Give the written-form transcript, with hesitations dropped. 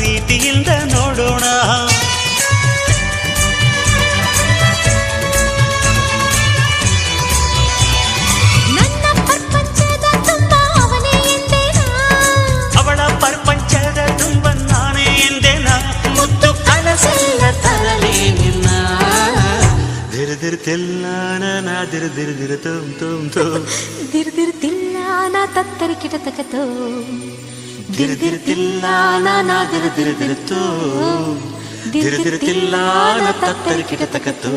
ಪ್ರೀತಿಯಿಂದ ನೋಡೋಣ. ನನ್ನ ಪ್ರಪಂಚದ ತುಂಬ ಅವನೇ ಎಂದೇನಾ, ಅವಳ ಪ್ರಪಂಚದ ತುಂಬ ನಾನೇ ಎಂದೆನ. ಮುದ್ದು ಕನಸೆಲ್ಲ ತರಲಿ ನಿನ್ನ ದಿರ್ದಿರ್ತಿಲ್ಲ ನಾ ದಿರ್ದಿರ್ದಿರ ತುಮ್ ತುಮ್ ತುಮ್ ದಿರ್ದಿರ್ತಿಲ್ಲ ನಾ ತತ್ತರಿ ಕಿಟತಕತೋ ದಿರ್ದಿರ್ತಿಲ್ಲ ನಾ ದಿರ್ದಿರ್ದಿರ ತುಮ್ ದಿರ್ದಿರ್ತಿಲ್ಲ ನಾ ತತ್ತರಿ ಕಿಟತಕತೋ.